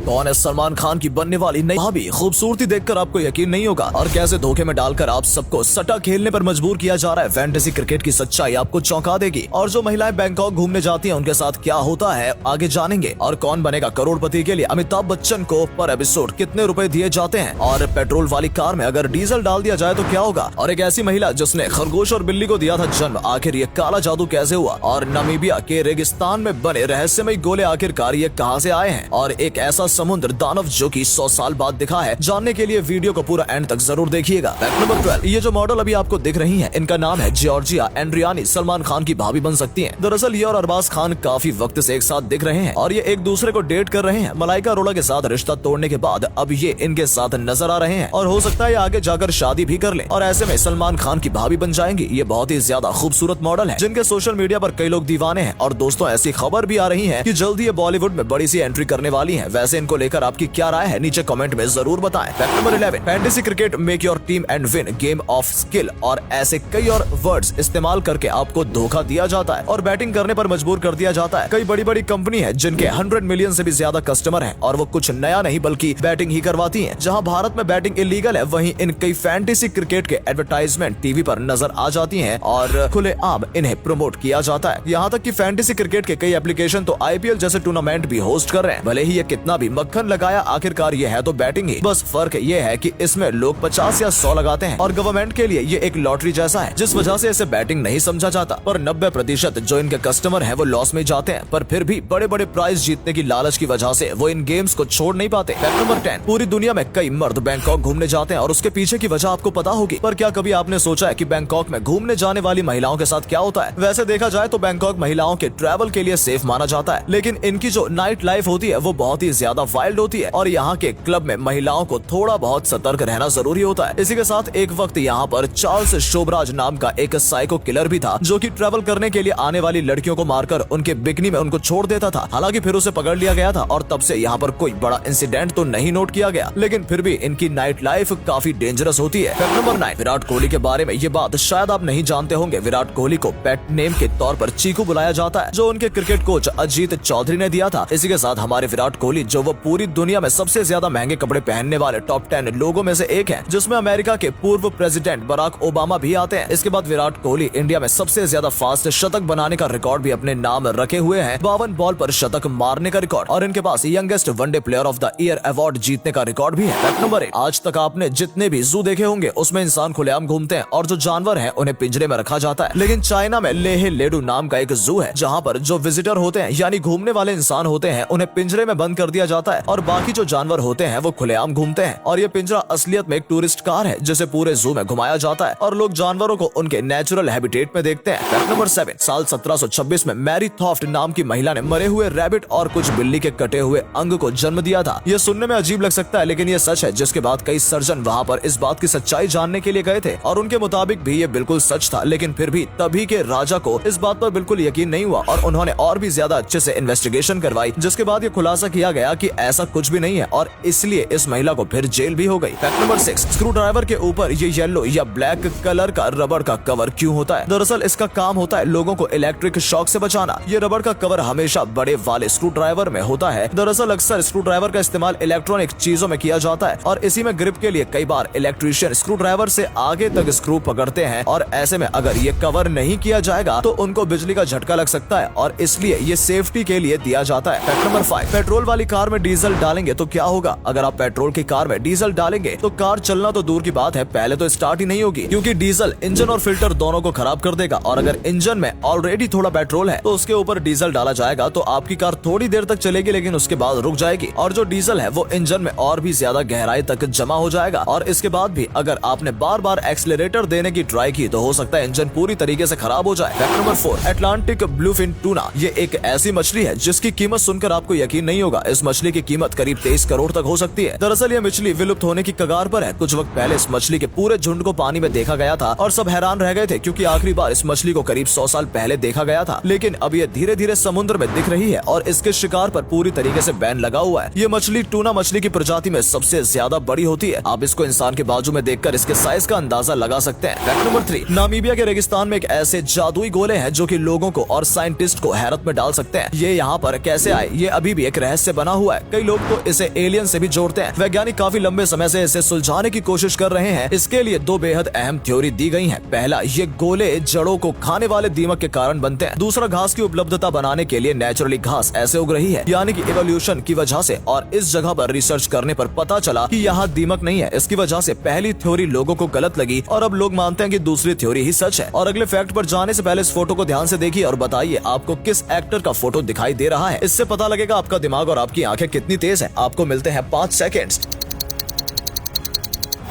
कौन है सलमान खान की बनने वाली नई भाभी? खूबसूरती देखकर आपको यकीन नहीं होगा और कैसे धोखे में डालकर आप सबको सट्टा खेलने पर मजबूर किया जा रहा है। फैंटेसी क्रिकेट की सच्चाई आपको चौंका देगी। और जो महिलाएं बैंकॉक घूमने जाती हैं उनके साथ क्या होता है आगे जानेंगे। और कौन बनेगा करोड़पति के लिए अमिताभ बच्चन को पर एपिसोड कितने रुपए दिए जाते हैं। और पेट्रोल वाली कार में अगर डीजल डाल दिया जाए तो क्या होगा। और एक ऐसी महिला जिसने खरगोश और बिल्ली को दिया था जन्म, आखिर ये काला जादू कैसे हुआ। और नामीबिया के रेगिस्तान में बने रहस्यमय गोले आखिरकार ये कहां से आए हैं। और एक ऐसा समुद्र दानव जो कि 100 साल बाद दिखा है। जानने के लिए वीडियो को पूरा एंड तक जरूर देखिएगा। फैक्ट नंबर 12, ये जो मॉडल अभी आपको दिख रही हैं, इनका नाम है जॉर्जिया एंड्रियानी। सलमान खान की भाभी बन सकती हैं। दरअसल ये और अरबाज खान काफी वक्त से एक साथ दिख रहे हैं और ये एक दूसरे को डेट कर रहे हैं। मलाइका अरोड़ा के साथ रिश्ता तोड़ने के बाद अब ये इनके साथ नजर आ रहे हैं और हो सकता है आगे जाकर शादी भी कर लें और ऐसे में सलमान खान की भाभी बन जाएंगी। ये बहुत ही ज्यादा खूबसूरत मॉडल है जिनके सोशल मीडिया पर कई लोग दीवाने हैं। और दोस्तों ऐसी खबर भी आ रही है कि जल्दी ये बॉलीवुड में बड़ी सी एंट्री करने वाली है। वैसे इनको लेकर आपकी क्या राय है नीचे कमेंट में जरूर बताएं। Fact number 11, fantasy cricket make your team and win game of skill. और ऐसे कई और वर्ड्स इस्तेमाल करके आपको धोखा दिया जाता है और बैटिंग करने पर मजबूर कर दिया जाता है। कई बड़ी बड़ी कंपनी है जिनके 100 मिलियन से भी ज्यादा कस्टमर हैं और वो कुछ नया नहीं बल्कि बैटिंग ही करवाती हैं। जहां भारत में बैटिंग इलीगल है वहीं इन कई फैंटेसी क्रिकेट के एडवर्टाइजमेंट टीवी पर नजर आ जाती हैं और खुलेआम इन्हें प्रमोट किया जाता है। यहाँ तक कि फैंटेसी क्रिकेट के कई एप्लीकेशन तो आईपीएल जैसे टूर्नामेंट भी होस्ट कर रहे हैं। भले ही ये कितना भी मक्खन लगाया, आखिरकार ये है तो बैटिंग ही। बस फर्क ये है कि इसमें लोग 50 या 100 लगाते हैं और गवर्नमेंट के लिए ये एक लॉटरी जैसा है जिस वजह से इसे बैटिंग नहीं समझा जाता। पर 90% जो इनके कस्टमर हैं वो लॉस में जाते हैं, पर फिर भी बड़े बड़े प्राइज जीतने की लालच की वजह से वो इन गेम्स को छोड़ नहीं पाते। फैक्ट नंबर 10, पूरी दुनिया में कई मर्द बैंकॉक घूमने जाते हैं और उसके पीछे की वजह आपको पता होगी। पर क्या कभी आपने सोचा है कि बैंकॉक में घूमने जाने वाली महिलाओं के साथ क्या होता है। वैसे देखा जाए तो बैंकॉक महिलाओं के ट्रैवल के लिए सेफ माना जाता है, लेकिन इनकी जो नाइट लाइफ होती है वो बहुत ही ज्यादा वाइल्ड होती है और यहाँ के क्लब में महिलाओं को थोड़ा बहुत सतर्क रहना जरूरी होता है। इसी के साथ एक वक्त यहाँ पर चार्ल्स शोबराज नाम का एक साइको किलर भी था जो कि ट्रैवल करने के लिए आने वाली लड़कियों को मारकर उनके बिकनी में उनको छोड़ देता था। हालांकि फिर उसे पकड़ लिया गया था और तब से यहाँ पर कोई बड़ा इंसिडेंट तो नहीं नोट किया गया, लेकिन फिर भी इनकी नाइट लाइफ काफी डेंजरस होती है। फैक्ट नंबर 9, विराट कोहली के बारे में ये बात शायद आप नहीं जानते होंगे। विराट कोहली को पेट नेम के तौर पर चीकू बुलाया जाता है जो उनके क्रिकेट कोच अजीत चौधरी ने दिया था। इसी के साथ हमारे विराट कोहली जो वो पूरी दुनिया में सबसे ज्यादा महंगे कपड़े पहनने वाले टॉप 10 लोगों में से एक है, जिसमें अमेरिका के पूर्व प्रेसिडेंट बराक ओबामा भी आते हैं। इसके बाद विराट कोहली इंडिया में सबसे ज्यादा फास्ट शतक बनाने का रिकॉर्ड भी अपने नाम रखे हुए हैं। 52 बॉल पर शतक मारने का रिकॉर्ड और इनके पास youngest one day player of the year award जीतने का रिकॉर्ड भी है। फैक्ट नंबर 1, आज तक आपने जितने भी जू देखे होंगे उसमें इंसान खुलेआम घूमते हैं और जो जानवर हैं उन्हें पिंजरे में रखा जाता है। लेकिन चाइना में लेहे लेडू नाम का एक जू है जहाँ पर जो विजिटर होते हैं यानी घूमने वाले इंसान होते हैं उन्हें पिंजरे में बंद कर दिया जाता है और बाकी जो जानवर होते हैं वो खुलेआम घूमते हैं। और ये पिंजरा असलियत में एक टूरिस्ट कार है जिसे पूरे जू में घुमाया जाता है और लोग जानवरों को उनके नेचुरल हैबिटेट में देखते हैं। फैक्ट नंबर 7, साल 1726 में मैरी थॉफ्ट नाम की महिला ने मरे हुए रैबिट और कुछ बिल्ली के कटे हुए अंग को जन्म दिया था। ये सुनने में अजीब लग सकता है लेकिन ये सच है, जिसके बाद कई सर्जन वहाँ पर इस बात की सच्चाई जानने के लिए गए थे और उनके मुताबिक भी ये बिल्कुल सच था। लेकिन फिर भी तभी के राजा को इस बात पर बिल्कुल यकीन नहीं हुआ और उन्होंने और भी ज्यादा अच्छे से इन्वेस्टिगेशन करवाई, जिसके बाद ये खुलासा किया गया कि ऐसा कुछ भी नहीं है और इसलिए इस महिला को फिर जेल भी हो गई। फैक्ट नंबर 6, स्क्रू ड्राइवर के ऊपर ये येलो या ब्लैक कलर का रबड़ का कवर क्यों होता है। दरअसल इसका काम होता है लोगों को इलेक्ट्रिक शॉक से बचाना। ये रबड़ का कवर हमेशा बड़े वाले स्क्रू ड्राइवर में होता है। दरअसल अक्सर स्क्रू ड्राइवर का इस्तेमाल इलेक्ट्रॉनिक चीजों में किया जाता है और इसी में ग्रिप के लिए कई बार इलेक्ट्रीशियन स्क्रू ड्राइवर से आगे तक स्क्रू पकड़ते हैं और ऐसे में अगर ये कवर नहीं किया जाएगा तो उनको बिजली का झटका लग सकता है और इसलिए ये सेफ्टी के लिए दिया जाता है। फैक्ट नंबर 5, पेट्रोल वाली कार में डीजल डालेंगे तो क्या होगा। अगर आप पेट्रोल की कार में डीजल डालेंगे तो कार चलना तो दूर की बात है, पहले तो स्टार्ट ही नहीं होगी क्योंकि डीजल इंजन और फिल्टर दोनों को खराब कर देगा। और अगर इंजन में ऑलरेडी थोड़ा पेट्रोल है तो उसके ऊपर डीजल डाला जाएगा तो आपकी कार थोड़ी देर तक चलेगी लेकिन उसके बाद रुक जाएगी और जो डीजल है वो इंजन में और भी ज्यादा गहराई तक जमा हो जाएगा और इसके बाद भी अगर आपने बार बार एक्सीलरेटर देने की ट्राई की तो हो सकता है इंजन पूरी तरीके से खराब हो जाए। Fact number 4, Atlantic bluefin tuna. ये एक ऐसी मछली है जिसकी कीमत सुनकर आपको यकीन नहीं होगा। इस मछली की कीमत करीब 23 करोड़ तक हो सकती है। दरअसल ये मछली विलुप्त होने की कगार पर है। कुछ वक्त पहले इस मछली के पूरे झुंड को पानी में देखा गया था और सब हैरान रह गए थे क्योंकि आखिरी बार इस मछली को करीब 100 साल पहले देखा गया था। लेकिन अब ये धीरे धीरे समुद्र में दिख रही है और इसके शिकार पर पूरी तरीके से बैन लगा हुआ है। ये मछली टूना मछली की प्रजाति में सबसे ज्यादा बड़ी होती है। आप इसको इंसान के बाजू में देखकर इसके साइज का अंदाजा लगा सकते हैं। फैक्ट नंबर 3, नामीबिया के रेगिस्तान में एक ऐसे जादुई गोले हैं जो कि लोगों को और साइंटिस्ट को हैरत में डाल सकते हैं। ये यहाँ पर कैसे आए ये अभी भी एक रहस्य बना हुआ है। हुआ है। कई लोग तो इसे एलियन से भी जोड़ते हैं। वैज्ञानिक काफी लंबे समय से इसे सुलझाने की कोशिश कर रहे हैं। इसके लिए दो बेहद अहम थ्योरी दी गई है। पहला, ये गोले जड़ों को खाने वाले दीमक के कारण बनते हैं। दूसरा, घास की उपलब्धता बनाने के लिए नेचुरली घास ऐसे उग रही है, यानी कि इवोल्यूशन की वजह से। और इस जगह पर रिसर्च करने पर पता चला कि यहाँ दीमक नहीं है। इसकी वजह से पहली थ्योरी लोगों को गलत लगी और अब लोग मानते हैं कि दूसरी थ्योरी ही सच है। और अगले फैक्ट पर जाने से पहले इस फोटो को ध्यान से देखिए और बताइए आपको किस एक्टर का फोटो दिखाई दे रहा है। इससे पता लगेगा आपका दिमाग और आपकी आंखें कितनी तेज है। आपको मिलते हैं 5 सेकेंड्स।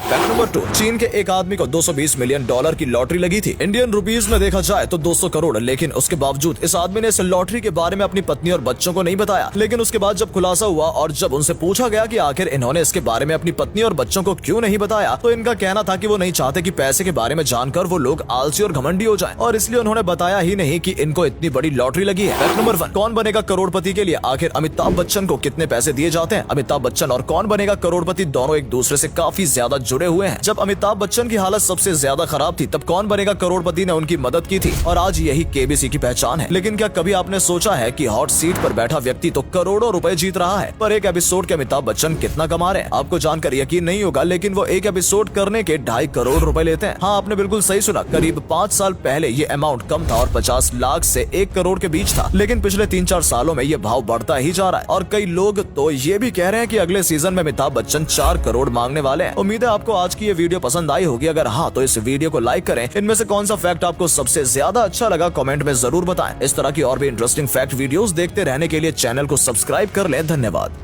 फैक्ट नंबर 2, चीन के एक आदमी को $220 मिलियन की लॉटरी लगी थी। इंडियन रुपीस में देखा जाए तो 200 करोड़। लेकिन उसके बावजूद इस आदमी ने इस लॉटरी के बारे में अपनी पत्नी और बच्चों को नहीं बताया। लेकिन उसके बाद जब खुलासा हुआ और जब उनसे पूछा गया कि आखिर इन्होंने इसके बारे में अपनी पत्नी और बच्चों को क्यों नहीं बताया, तो इनका कहना था कि वो नहीं चाहते कि पैसे के बारे में जानकर वो लोग आलसी और घमंडी हो जाएं, और इसलिए उन्होंने बताया ही नहीं कि इनको इतनी बड़ी लॉटरी लगी है। फैक्ट नंबर 1, कौन बनेगा करोड़पति के लिए आखिर अमिताभ बच्चन को कितने पैसे दिए जाते हैं। अमिताभ बच्चन और कौन बनेगा करोड़पति दोनों एक दूसरे से काफी ज्यादा जुड़े हुए हैं। जब अमिताभ बच्चन की हालत सबसे ज्यादा खराब थी तब कौन बनेगा करोड़पति ने उनकी मदद की थी, और आज यही केबीसी की पहचान है। लेकिन क्या कभी आपने सोचा है कि हॉट सीट पर बैठा व्यक्ति तो करोड़ों रुपए जीत रहा है, पर एक एपिसोड के अमिताभ बच्चन कितना कमा रहे हैं? आपको जानकर यकीन नहीं होगा, लेकिन वो एक एपिसोड करने के 2.5 करोड़ रुपए लेते हैं। हाँ, आपने बिल्कुल सही सुना। करीब 5 साल पहले ये अमाउंट कम था और 50 लाख से 1 करोड़ के बीच था, लेकिन पिछले 3-4 सालों में ये भाव बढ़ता ही जा रहा है। और कई लोग तो ये भी कह रहे हैं कि अगले सीजन में अमिताभ बच्चन 4 करोड़ मांगने वाले हैं। उम्मीद है आपको आज की ये वीडियो पसंद आई होगी। अगर हाँ, तो इस वीडियो को लाइक करें। इनमें से कौन सा फैक्ट आपको सबसे ज्यादा अच्छा लगा कमेंट में जरूर बताएं। इस तरह की और भी इंटरेस्टिंग फैक्ट वीडियोस देखते रहने के लिए चैनल को सब्सक्राइब कर लें। धन्यवाद।